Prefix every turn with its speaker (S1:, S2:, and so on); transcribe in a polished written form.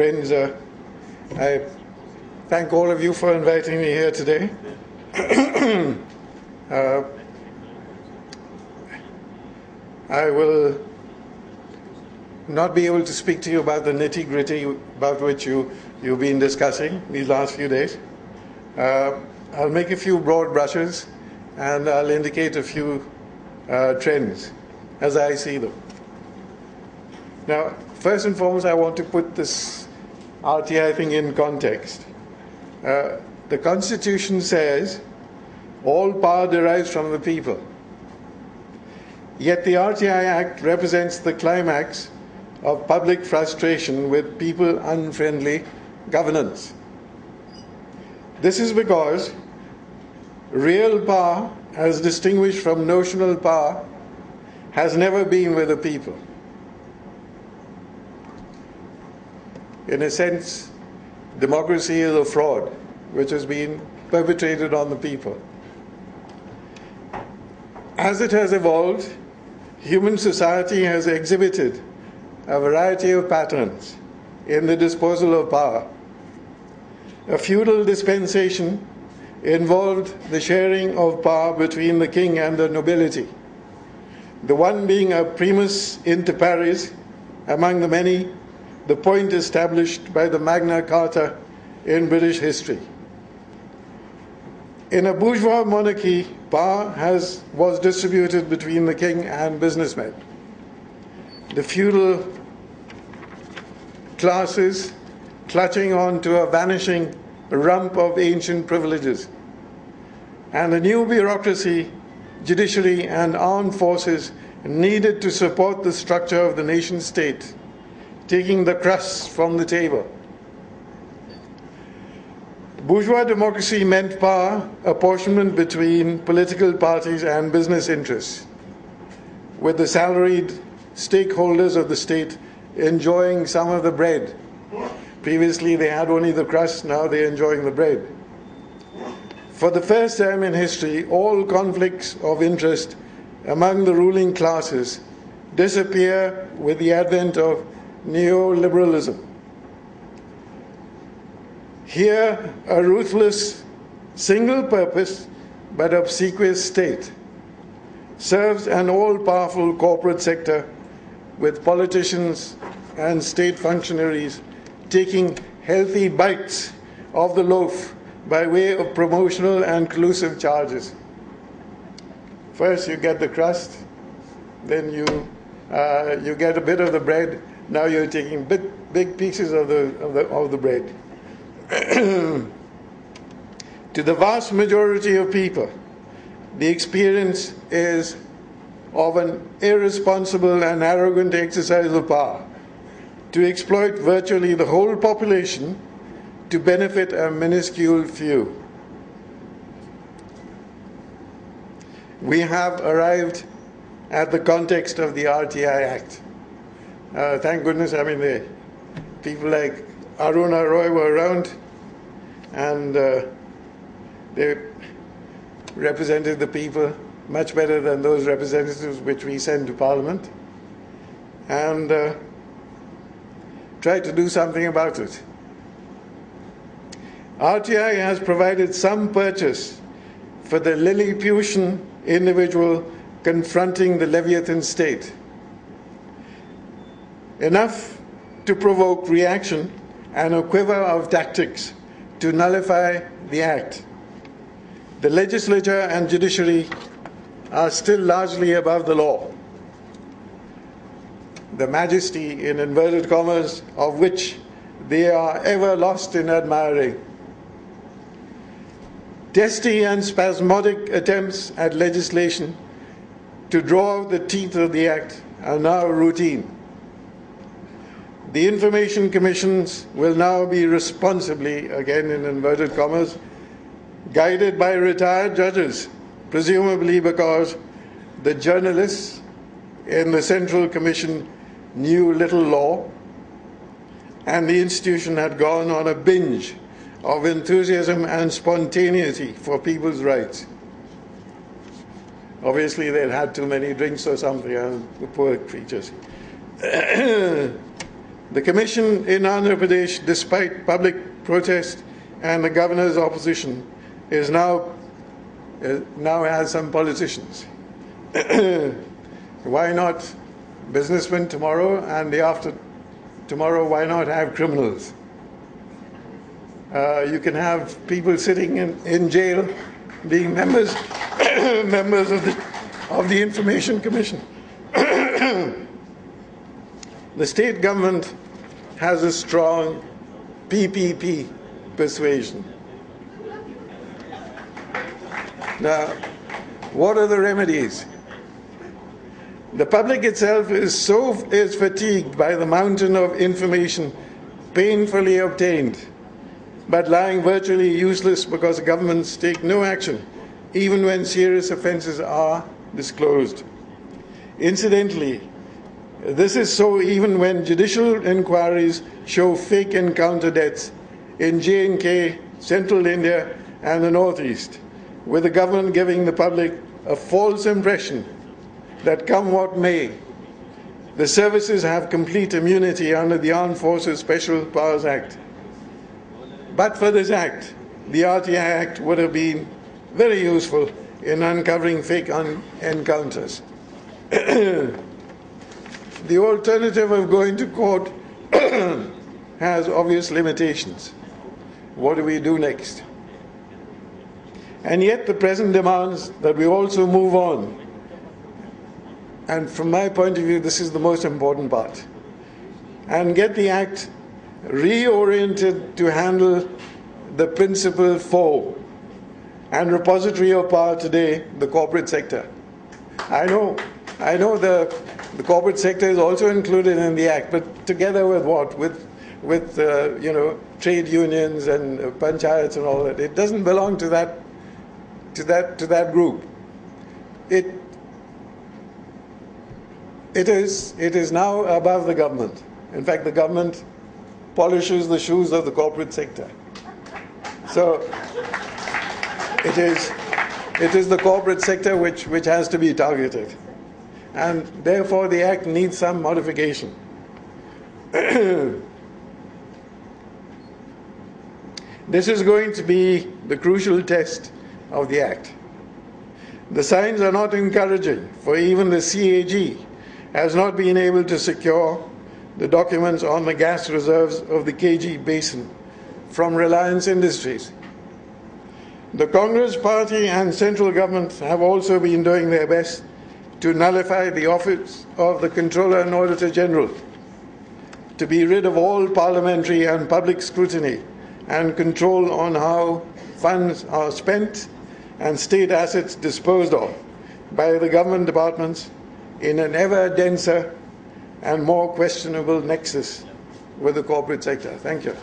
S1: Friends, I thank all of you for inviting me here today. I will not be able to speak to you about the nitty-gritty about which you've been discussing these last few days. I'll make a few broad brushes and I'll indicate a few trends as I see them. Now, first and foremost, I want to put this RTI thing in context. The Constitution says all power derives from the people. Yet the RTI Act represents the climax of public frustration with people-unfriendly governance. This is because real power, as distinguished from notional power, has never been with the people. In a sense, democracy is a fraud which has been perpetrated on the people. As it has evolved, human society has exhibited a variety of patterns in the disposal of power. A feudal dispensation involved the sharing of power between the king and the nobility, the one being a primus inter pares among the many, the point established by the Magna Carta in British history. In a bourgeois monarchy, power was distributed between the king and businessmen. The feudal classes clutching on to a vanishing rump of ancient privileges. And the new bureaucracy, judiciary and armed forces needed to support the structure of the nation state, taking the crusts from the table. Bourgeois democracy meant power apportionment between political parties and business interests, with the salaried stakeholders of the state enjoying some of the bread. Previously they had only the crust, now they're enjoying the bread. For the first time in history, all conflicts of interest among the ruling classes disappear with the advent of neoliberalism. Here, a ruthless, single-purpose but obsequious state serves an all-powerful corporate sector with politicians and state functionaries taking healthy bites of the loaf by way of promotional and collusive charges. First you get the crust, then you get a bit of the bread, now you're taking big pieces of the bread. To the vast majority of people, the experience is of an irresponsible and arrogant exercise of power to exploit virtually the whole population to benefit a minuscule few. We have arrived at the context of the RTI Act. Thank goodness, people like Aruna Roy were around, and they represented the people much better than those representatives which we send to Parliament, and tried to do something about it. RTI has provided some purchase for the Lilliputian individual confronting the Leviathan state, enough to provoke reaction and a quiver of tactics to nullify the act. The legislature and judiciary are still largely above the law, the majesty, in inverted commas, of which they are ever lost in admiring. Testy and spasmodic attempts at legislation to draw out the teeth of the act are now routine. The information commissions will now be responsibly, again in inverted commas, guided by retired judges, presumably because the journalists in the Central Commission knew little law and the institution had gone on a binge of enthusiasm and spontaneity for people's rights. Obviously they'd had too many drinks or something, the poor creatures. The Commission in Andhra Pradesh, despite public protest and the governor's opposition, is now has some politicians. Why not businessmen tomorrow, and the after tomorrow, why not have criminals? You can have people sitting in jail being members of the Information Commission. The state government has a strong PPP persuasion. Now, what are the remedies? The public itself is fatigued by the mountain of information painfully obtained, but lying virtually useless because governments take no action, even when serious offences are disclosed. Incidentally, this is so even when judicial inquiries show fake encounter deaths in J&K, Central India and the Northeast, with the government giving the public a false impression that come what may, the services have complete immunity under the Armed Forces Special Powers Act. But for this act, the RTI Act would have been very useful in uncovering fake encounters. The alternative of going to court has obvious limitations. What do we do next? And yet the present demands that we also move on. And from my point of view, this is the most important part. And get the Act reoriented to handle the principal foe and repository of power today, the corporate sector. I know the corporate sector is also included in the Act, but together with what? With trade unions and panchayats and all that. It doesn't belong to that group. It is now above the government. In fact, the government polishes the shoes of the corporate sector. So it is the corporate sector which has to be targeted. And therefore the Act needs some modification. This is going to be the crucial test of the Act. The signs are not encouraging, for even the CAG has not been able to secure the documents on the gas reserves of the KG Basin from Reliance Industries. The Congress Party and central government have also been doing their best to nullify the office of the Controller and Auditor General, to be rid of all parliamentary and public scrutiny and control on how funds are spent and state assets disposed of by the government departments in an ever denser and more questionable nexus with the corporate sector. Thank you.